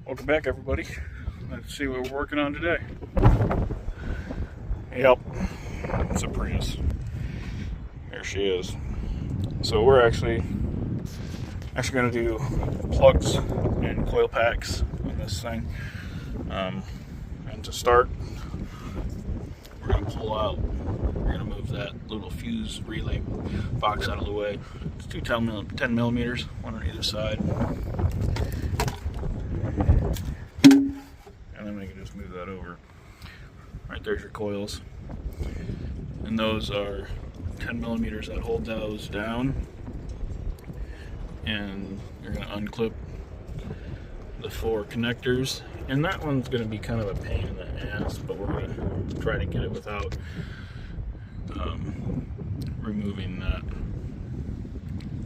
Welcome back, everybody. Let's see what we're working on today. Yep, it's a Prius. There she is. So we're actually going to do plugs and coil packs on this thing. And to start, we're going to pull out. We're going to move that little fuse relay box out of the way. It's two 10 millimeters, one on either side. And then we can just move that over. Right there's your coils. And those are 10 millimeters that hold those down. And you're going to unclip the 4 connectors. And that one's going to be kind of a pain in the ass, but we're going to try to get it without removing that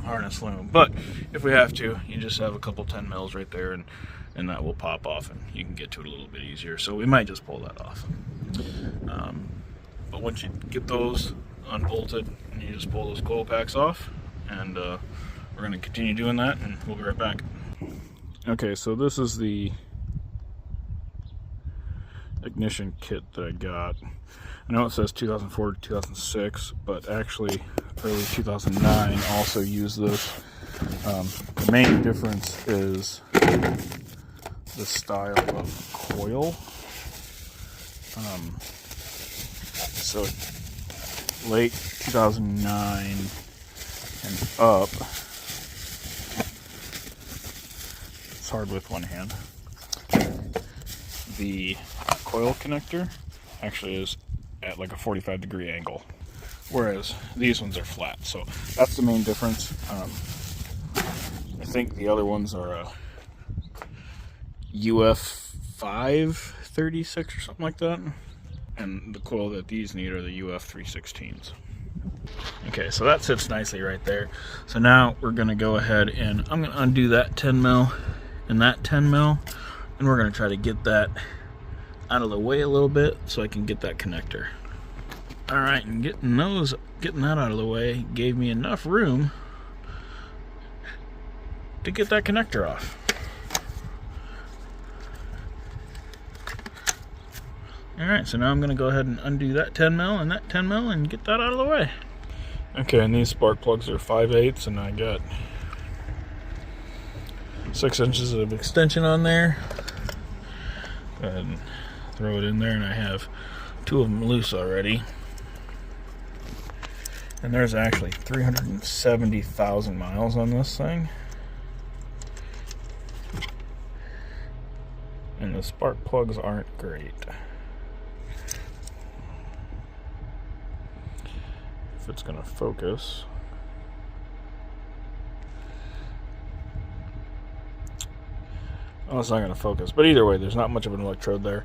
harness loom. But if we have to, you just have a couple 10 mils right there, and that will pop off and you can get to it a little bit easier. So we might just pull that off. But once you get those unbolted, and you just pull those coil packs off, and we're going to continue doing that, and we'll be right back. Okay, so this is the ignition kit that I got. I know it says 2004 to 2006, but actually early 2009 also used this. The main difference is the style of coil. So late 2009 and up, it's hard with one hand. The coil connector actually is at like a 45-degree angle, whereas these ones are flat. So that's the main difference. I think the other ones are a UF 536 or something like that, and the coil that these need are the UF 316s. Okay, so that sits nicely right there. So now we're going to go ahead and I'm going to undo that 10 mil and that 10 mil, and we're going to try to get that out of the way a little bit so I can get that connector. Alright, and getting that out of the way gave me enough room to get that connector off. Alright, so now I'm going to go ahead and undo that 10 mil and that 10 mil and get that out of the way. Okay, and these spark plugs are 5/8, and I got 6 inches of extension on there. Go ahead and throw it in there, and I have 2 of them loose already. And there's actually 370,000 miles on this thing. And the spark plugs aren't great. If it's gonna focus. Oh, it's not gonna focus. But either way, there's not much of an electrode there.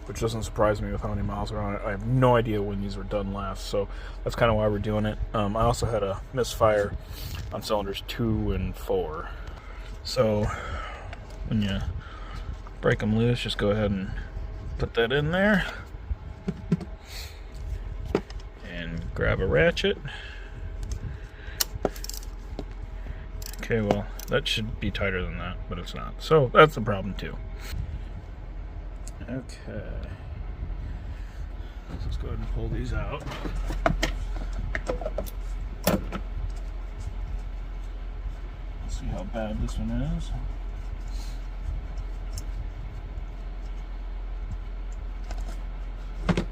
Which doesn't surprise me with how many miles are on it. I have no idea when these were done last, so that's kind of why we're doing it. I also had a misfire on cylinders 2 and 4. So when you break them loose, just go ahead and put that in there and grab a ratchet. Okay, well, that should be tighter than that, but it's not. So that's the problem too. Okay, let's go ahead and pull these out. Let's see how bad this one is. I don't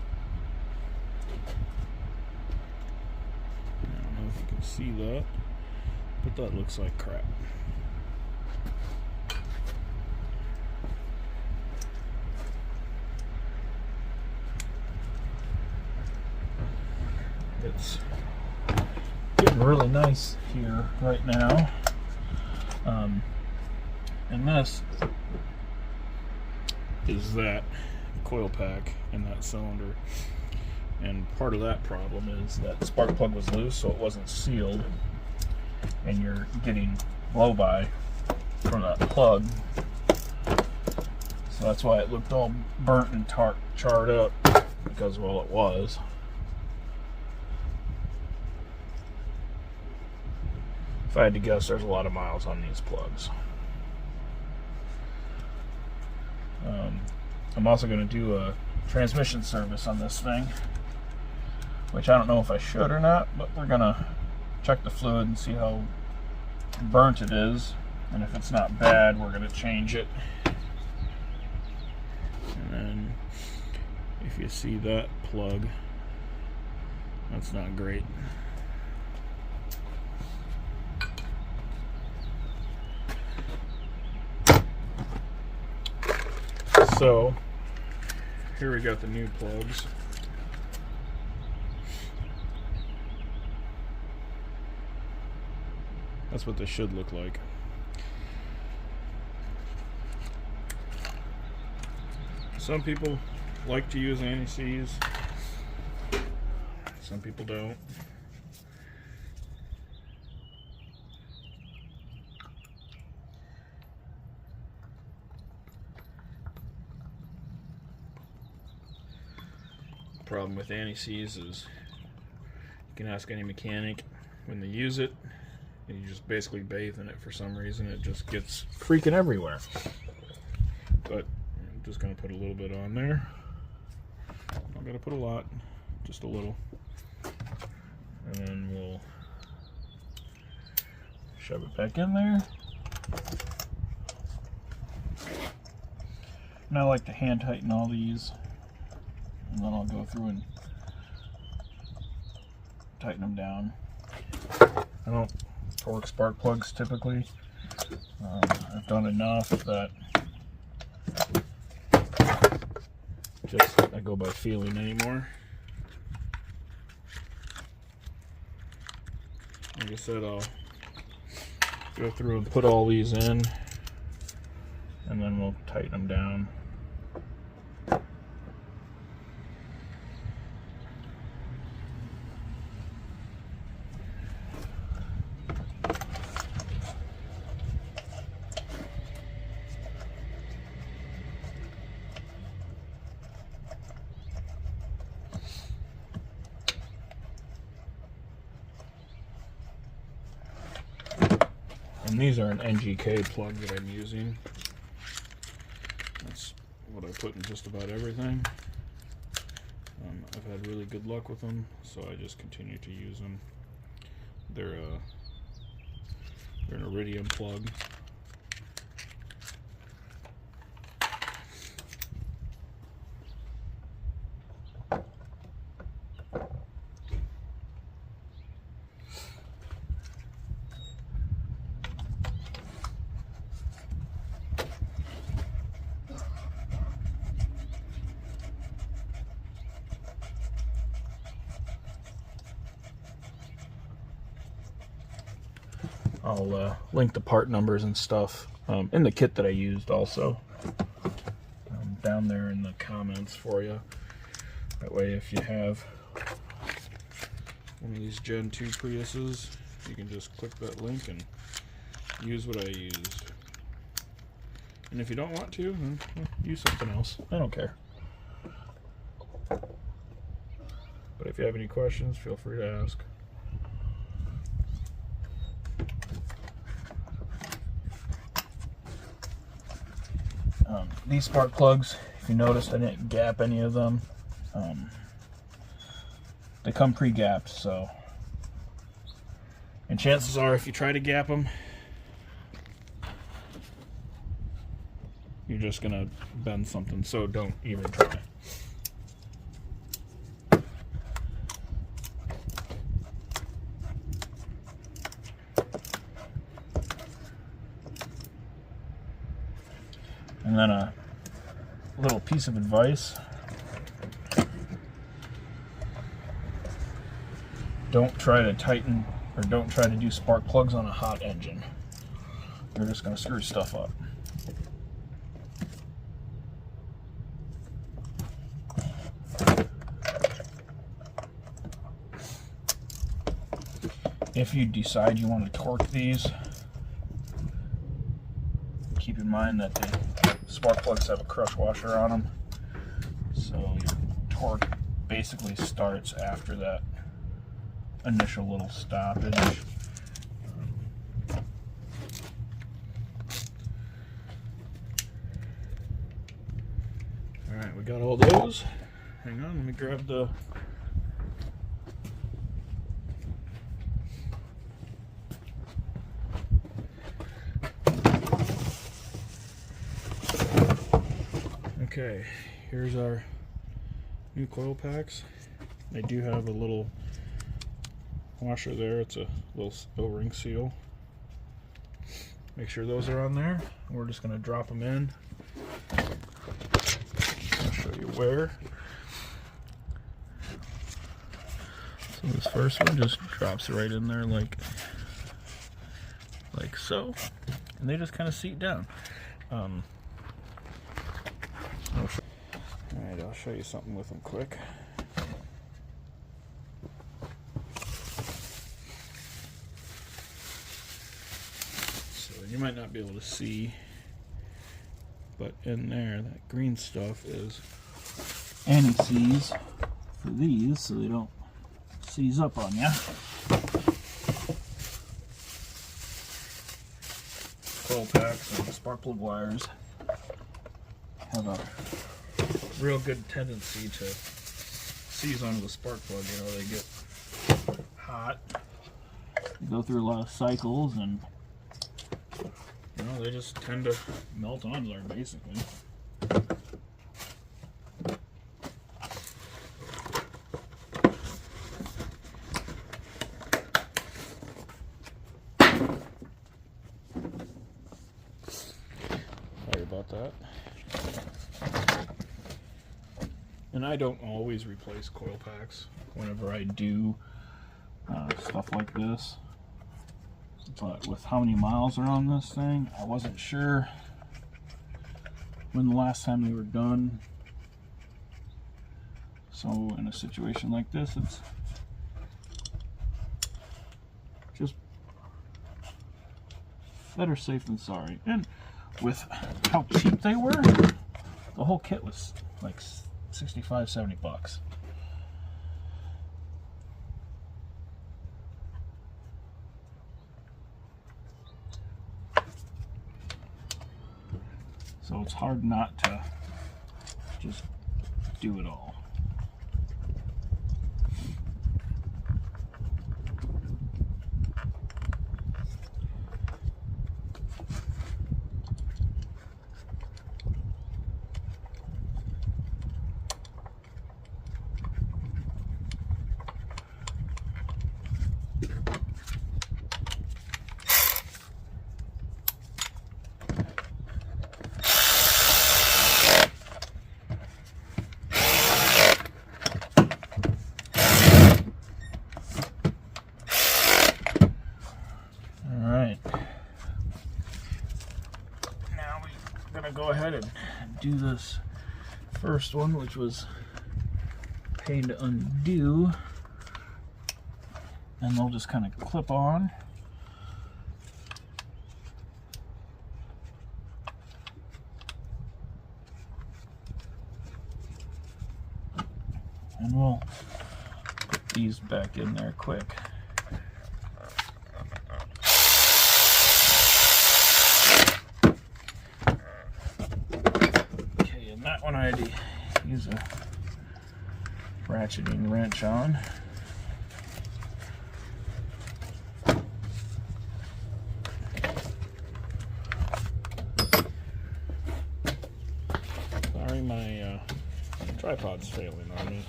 know if you can see that, but that looks like crap. It's getting really nice here right now. And this is that coil pack in that cylinder. And part of that problem is that the spark plug was loose, so it wasn't sealed. And you're getting blow by from that plug. So that's why it looked all burnt and charred up, because, well, it was. If I had to guess, there's a lot of miles on these plugs. I'm also going to do a transmission service on this thing, which I don't know if I should or not, but we're going to check the fluid and see how burnt it is, and if it's not bad, we're going to change it. And then if you see that plug, that's not great. So here we got the new plugs. That's what they should look like. Some people like to use anti-seize. Some people don't. The problem with anti-seize is you can ask any mechanic when they use it, and you just basically bathe in it for some reason. It just gets freaking everywhere. But I'm just going to put a little bit on there. I'm not going to put a lot, just a little. And then we'll shove it back in there. And I like to hand tighten all these, and then I'll go through and tighten them down. I don't torque spark plugs typically. I've done enough that I go by feeling anymore. Like I said, I'll go through and put all these in, and then we'll tighten them down. And these are an NGK plug that I'm using. That's what I put in just about everything. I've had really good luck with them, so I just continue to use them. They're an iridium plug. I'll link the part numbers and stuff in the kit that I used also down there in the comments for you. That way if you have one of these Gen 2 Priuses, you can just click that link and use what I used. And if you don't want to, then use something else. I don't care. But if you have any questions, feel free to ask. These spark plugs, if you noticed, I didn't gap any of them. They come pre-gapped, so. And chances are, if you try to gap them, you're just gonna bend something, so don't even try. And then a little piece of advice: don't try to tighten, or don't try to do spark plugs on a hot engine. You're just going to screw stuff up. If you decide you want to torque these, keep in mind that the spark plugs have a crush washer on them, so your torque basically starts after that initial little stoppage. we got all those. Hang on, let me grab the... Okay, here's our new coil packs. They do have a little washer there. It's a little O-ring seal. Make sure those are on there. We're just going to drop them in. I'll show you where. So this first one just drops right in there like so. And they just kind of seat down. Alright, I'll show you something with them quick. So you might not be able to see, but in there, that green stuff is anti-seize for these so they don't seize up on you. Coil packs and spark plug wires have a real good tendency to seize onto the spark plug. You know, they get hot, they go through a lot of cycles, and you know, they just tend to melt onto there basically. Sorry about that. And I don't always replace coil packs whenever I do stuff like this. But with how many miles are on this thing, I wasn't sure when the last time they were done. So in a situation like this, it's just better safe than sorry. And with how cheap they were, the whole kit was like 65, 70 bucks. So it's hard not to just do it all. Go ahead and do this first one, which was pain to undo, and they'll just kind of clip on. And we'll put these back in there quick. That one I had to use a ratcheting wrench on. Sorry, my tripod's failing on me.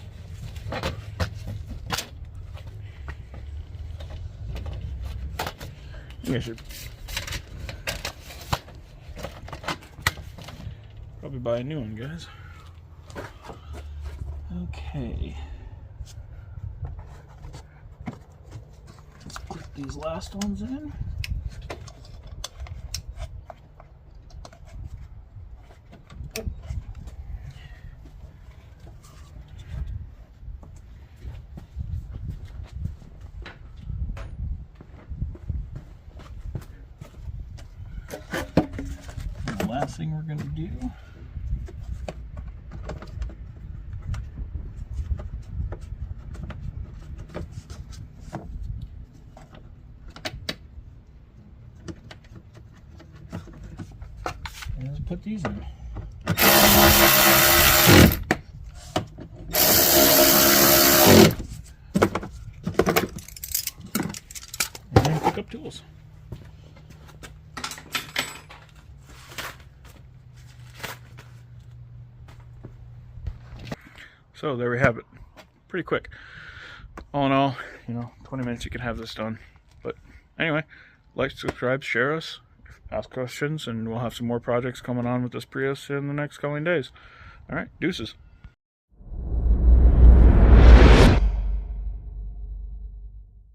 I should probably buy a new one, guys. Okay. Let's put these last ones in. And the last thing we're going to do is put these in. pick up tools. So there we have it. Pretty quick. All in all, 20 minutes you can have this done. But anyway, like, subscribe, share us, ask questions, and we'll have some more projects coming on with this Prius in the next coming days. All right, deuces.